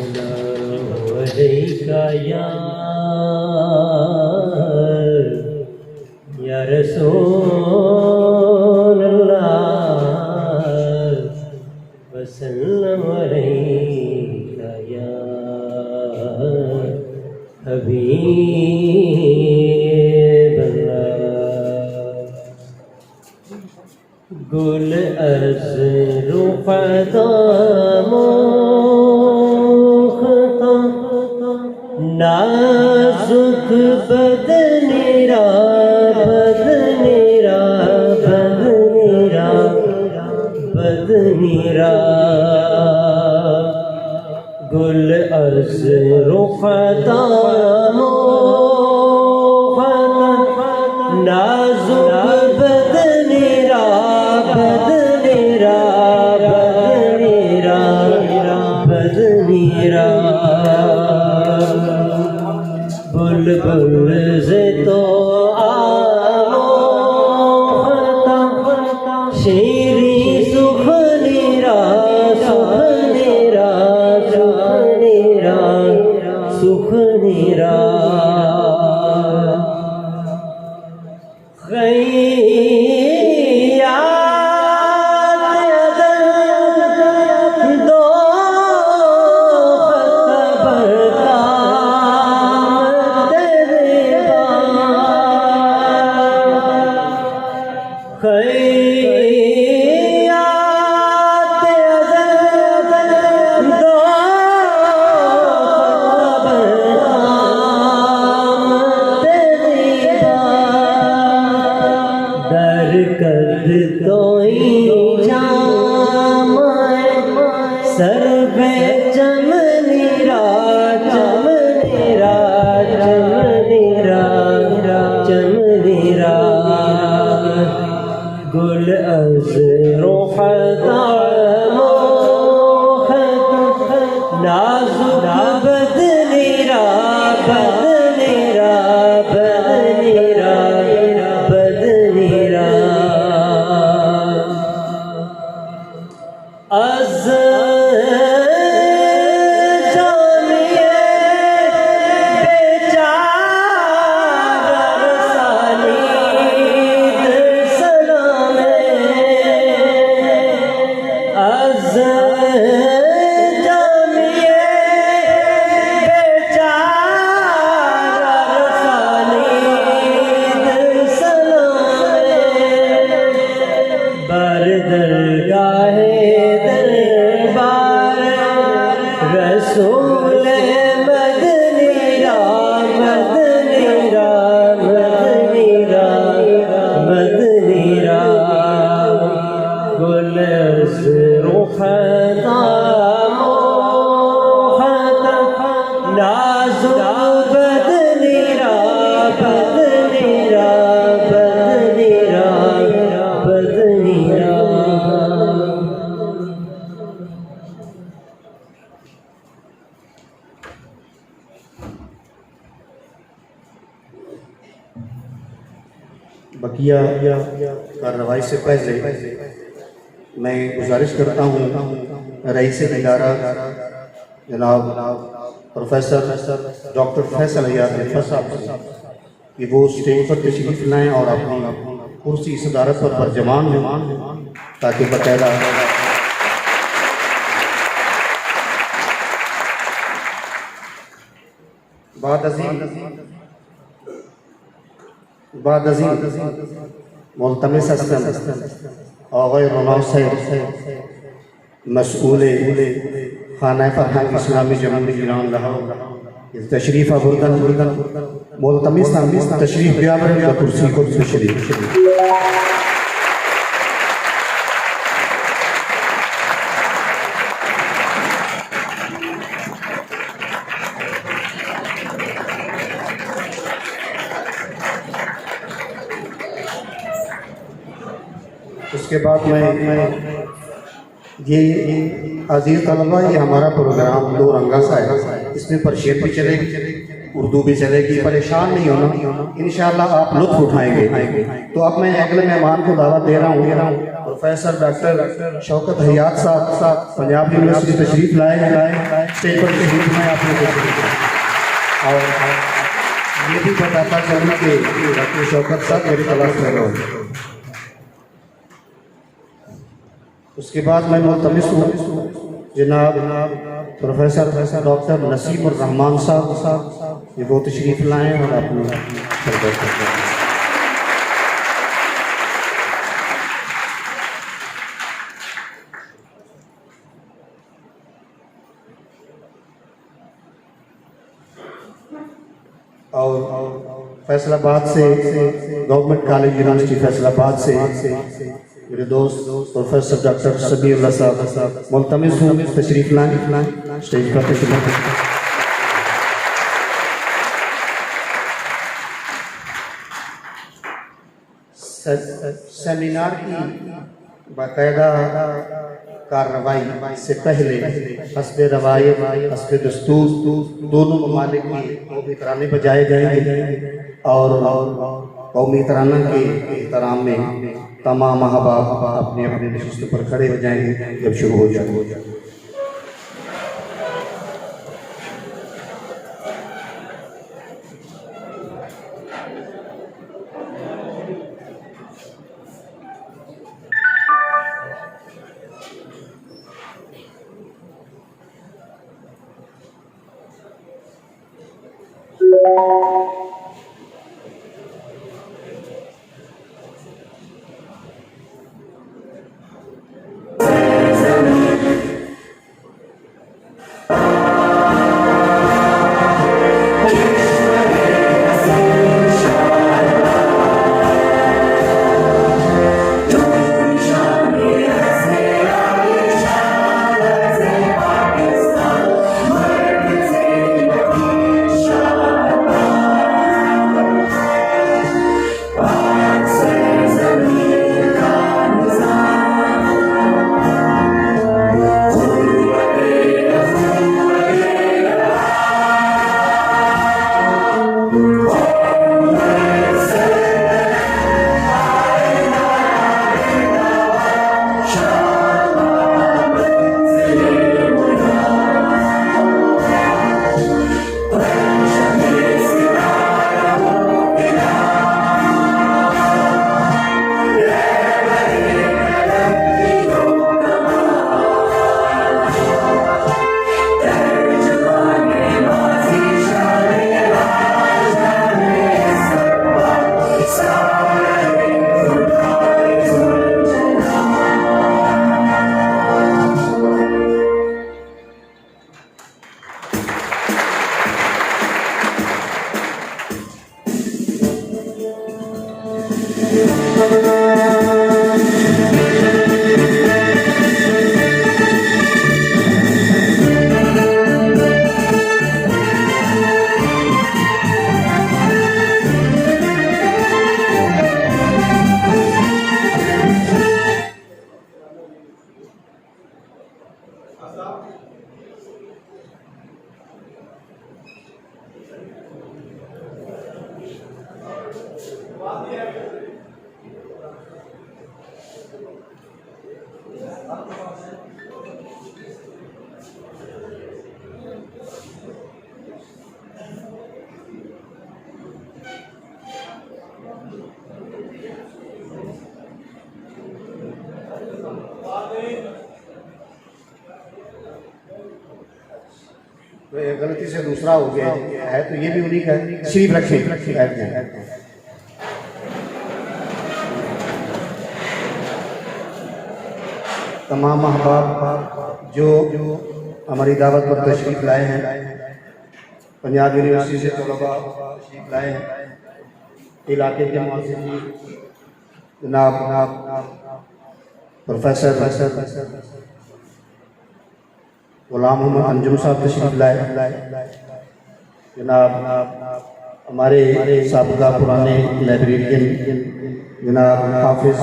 सल्लल्लाहु अलैका या रसूल अल्लाह वसल्लम अलैका या हबीब अल्लाह। गुल अज़्रू क़दमों नाजुक बदनीरा बदनीरा बदनीरा बदनीरा गुल अज़्रू क़दमों नाजुक बदनीरा बदनीरा बदनीरा बदनीरा बुलबुल से तो आमोहता शेरी सुखनीरा सुखनीरा सुखनीरा सुखनीरा सर पे चमनीरा चमनीरा चमनीरा चमनीरा गुल अज़्रू क़दमों नाजुक बदनीरा बदनीरा बदनीरा बदनीरा रसूल मदनीरा मदनीरा मदनीरा मदनीरा गुल अज़्रू क़दमों नाजुक बदनीरा बदनीरा बदनीरा बदनीरा बकिया कार्रवाई से पहले मैं गुजारिश करता हूँ रईस इदारा जनाब प्रोफेसर डॉक्टर फैसल अय्याज साहब कि वो स्टेज पर तशरीफ लाएँ और अपनी कुर्सी सदारत पर बरजमान हो ताकि बाकायदा बाद मुल्तमिस और मसूल खाना फरहंग इस्लामी जमहूरियत ईरान लाहौर तशरीफ़ बुर्दन मुल्तमिस तशरीफ़ बियाबर कुर्सी को तशरीफ़। उसके बाद मैं ये अजीज़ तलबा, ये हमारा प्रोग्राम दो रंगा सा है, इसमें पर्शियन भी चलेगी, उर्दू भी चलेगी, परेशान नहीं होना, इंशाअल्लाह आप लुत्फ़ उठाएंगे। तो अब मैं अगले मेहमान को दावत दे रहा हूँ प्रोफेसर डॉक्टर शौकत हयात साहब पंजाब यूनिवर्सिटी तशरीफ लाए स्टेज पर तशरीफ लाए आपने देखा। और ये भी बताता चलूँ कि डॉक्टर शौकत साहब मेरी क्लास में रहो। उसके बाद मैं मुल्तमिस हूँ जनाब प्रोफेसर डॉक्टर नसीमुर रहमान साहब ये वो तशरीफ लाएँ और अपनी और फैसलाबाद से गवर्नमेंट कॉलेज यूनिवर्सिटी फैसलाबाद से मेरे दोस्त प्रोफेसर डॉक्टर सबीर साहब मुल्तमिस हूँ तशरीफ लाएँ स्टेज पर तशरीफ। सेमिनार की बाकायदा कार्रवाई से पहले हस्ब रवायत हस्ब दस्तूर दोनों ममालिक की कौमी तराने बजाए जाएंगे और कौमी तराना के एहतराम में तमाम अहबाब अपने अपने नशिस्तों पर खड़े हो जाएंगे जब शुरू हो जाए। तो ये गलती से दूसरा हो गया है तो ये भी उन्हीं का शरीफ रखें। तमाम अहबाब जो हमारी दावत पर तशरीफ लाए हैं, पंजाब यूनिवर्सिटी से तलबा तशरीफ लाए हैं, इलाके के मौजूद जनाब प्रोफेसर गुलाम मोहम्मद अंजुम साहब तशरीफ लाए, जनाब हमारे साबिक़ा पुराने लाइब्रेरियन जनाब हाफिज़